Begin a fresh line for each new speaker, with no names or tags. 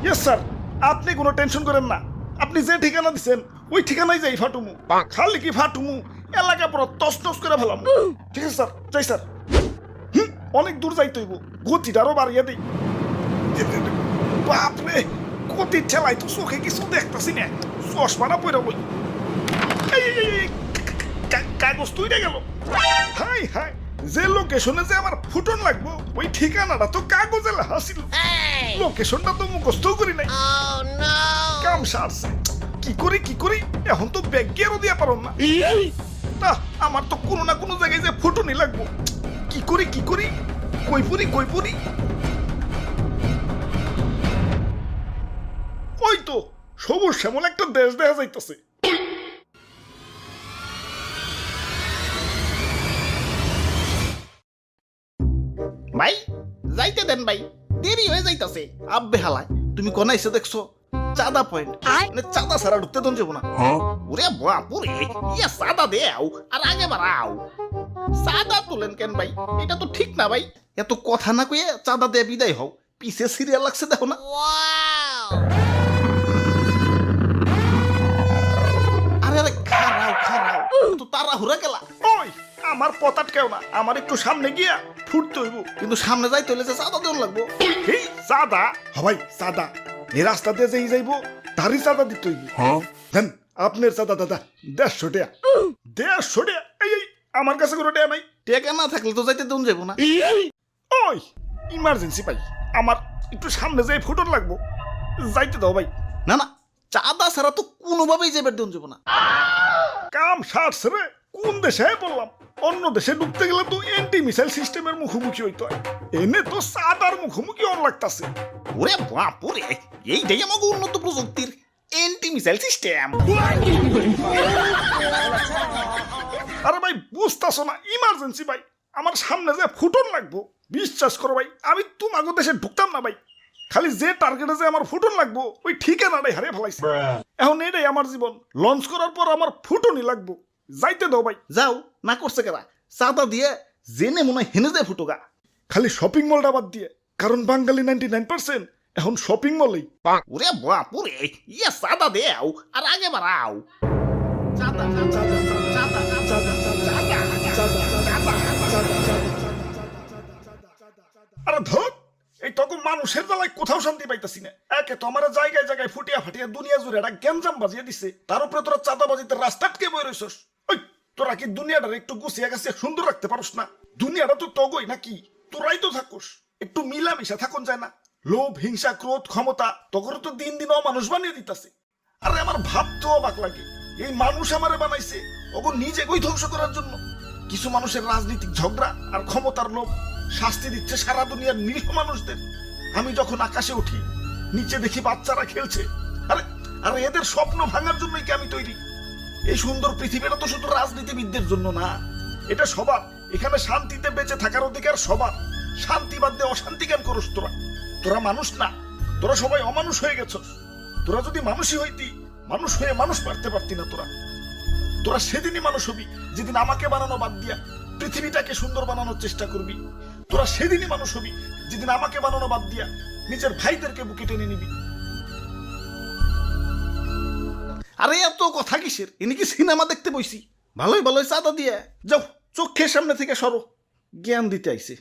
Yes sir, আপনি কোনো tension করেন না। আপনি যে ঠিকানা দিচ্ছেন ওই ঠিকানায় যাই ফাটুমু। খালি কি ফাটুমু, এলাকা পুরো তস করে ফেলাম। ঠিক আছে স্যার, যাই স্যার। অনেক দূর যাইতে হইব, গতিটা আরো বাড়িয়ে দিই। বাপরে, গতি ঠেলাই তো চোখে কিছু দেখতেছি না, চশমাটা পড়ে বই। কাগজ তুইটা গেল। হাই হাই, যে লোকেশনে যে আমার ফুটন লাগবো ওই ঠিকানাটা তো কাগজে লেখা ছিল। লোকেশনটা তো মুখস্থ করি নাই। কাম সারছে, কি করি এখন তো ব্যাগ গিয়ারও দিয়া পারো না। তা আমার তো কোনো না কোনো জায়গায় যে ফুটনই লাগবো। কি করি কই পড়ি। ওই তো সবুজ শ্যামল একটা দেশ দেখা যাইতেছে।
ভাই যাইতে দেন ভাই, দেরি হয়ে যাইতাছে। আব্বে হালায়, তুমি কোন এসে দেখছো? চাঁদা পয়েন্ট, মানে চাঁদা ছাড়া ঢুকতে দন যাবো না। ওরে বাপুরে, ইয়া চাঁদা দেও আর আগে বাড়াও। চাঁদা তুলেন কেন ভাই? এটা তো ঠিক না ভাই। এত কথা না কয়ে চাঁদা দিয়ে বিদায় হও, পিছে সিরিয়াল লাগছে দেখো না। আরে আরে খারাও তো তাড়াহুড়া গেলা।
ওই আমার পথ কেউ না, আমার একটু সামনে গিয়া ফুটতে হইব।
কিন্তু সামনে যাইতে হলে যে চাঁদা দেওয়া লাগবো।
এই চাঁদা হবাই চাঁদা, এই রাস্তা দিয়ে যেই যাইবো তারই চাঁদা দিতে হইব। দেন আপনার চাঁদা দাদা 150 টাকা। 150 টাকা? এই আমার কাছে কোনো টাকা নাই।
টেকা না থাকলে তো যাইতে দেন যাবো না।
ওই ইমার্জেন্সি ভাই, আমার একটু সামনে যাই ফুটন লাগবো, যাইতে দাও ভাই।
না না, চাঁদা ছাড়া তো কোনোভাবেই যাবার দেন যাবো না।
কাম সারছে রে, কোন দেশে বললাম? অন্য দেশে ঢুকতে গেলে তো এন্টি মিসাইল সিস্টেমের মুখোমুখি হইতে হয়, এনে তো চাঁদার মুখোমুখি অন লাগতাছে।
ওরে বাপুরে, এইটাই আমাকে উন্নত প্রযুক্তির এন্টি মিসাইল সিস্টেম।
আরে ভাই বুঝতাছো না, ইমার্জেন্সি ভাই, আমার সামনে যে ফুটন লাগবো। বিশ্বাস করো ভাই, আমি তোমাকে দেশে ঢুকতাম না ভাই। খালি যে টার্গেটে যে আমার ফুটন লাগবো ওই ঠিকানাটাই হারিয়ে ফেলাইছে। এখন এটাই আমার জীবন, লঞ্চ করার পর আমার ফুটনই লাগবো, যাইতে দাও ভাই।
যাও, না করছে কেরা? চাঁদা দিয়ে জেনে মনে হয় হেনে যায় ফুটোগা।
খালি শপিং মলটা বাদ দিয়ে, কারণ বাঙালি 99% এখন শপিং মলেই।
ওরে বাপুরে, ইয়া চাঁদা দেও আর আগে বাড়াও। চাঁদা
আরে ধর, এই তখন মানুষের জ্বালায় কোথাও শান্তি পাইতাছি না। একে তো আমার জায়গায় জায়গায় ফুটিয়া ফাটিয়া দুনিয়া জুড়ে একটা গ্যাঞ্জাম বাজিয়ে দিছে, তার উপরে তোরা চাঁদাবাজিতে রাস্তা আটকে বই রইছস। ওই তোরা কি দুনিয়াটার একটু গুছিয়ে গাছিয়ে সুন্দর রাখতে পারস না? দুনিয়াটা তো তগই নাকি, তোরাই তো থাকুস। একটু মিলামিশা থাকুন যায় না? লোভ, হিংসা, ক্রোধ, ক্ষমতা তখন তো দিন দিন অমানুষ বানিয়ে দিতাছে। আরে আমার ভাবতে অবাক লাগে, এই মানুষ আমারে বানাইছে ওগো নিজে কই ধ্বংস করার জন্য। কিছু মানুষের রাজনৈতিক ঝগড়া আর ক্ষমতার লোভ শাস্তি দিচ্ছে সারা দুনিয়ার নিরীহ মানুষদের। আমি যখন আকাশে উঠি, নিচে দেখি বাচ্চারা খেলছে। আরে আরে এদের স্বপ্ন ভাঙার জন্যই কি আমি তৈরি? এই সুন্দর পৃথিবীটা তো শুধু রাজনীতিবিদদের জন্য না, এটা সবার। এখানে শান্তিতে বেঁচে থাকার অধিকার সবার। শান্তি বাদ দিয়ে অশান্তি কেন করস তোরা? তোরা মানুষ না, তোরা সবাই অমানুষ হয়ে গেছস। তোরা যদি মানুষই হইতি, মানুষ হয়ে মানুষ মারতে পারতি না। তোরা সেদিনই মানুষ হবি যেদিন আমাকে বানানো বাদ দিয়া পৃথিবীটাকে সুন্দর বানানোর চেষ্টা করবি। তোরা সেদিনই মানুষ হবি যেদিন আমাকে বানানো বাদ দিয়া নিজের ভাইদেরকে বুকে টেনে নিবি।
আরে এত কথা কিসের? এনে কি সিনেমা দেখতে বইছি? ভালোই চাঁদা দিয়ে যাও, চোখের সামনে থেকে সরো। জ্ঞান দিতে আইছে।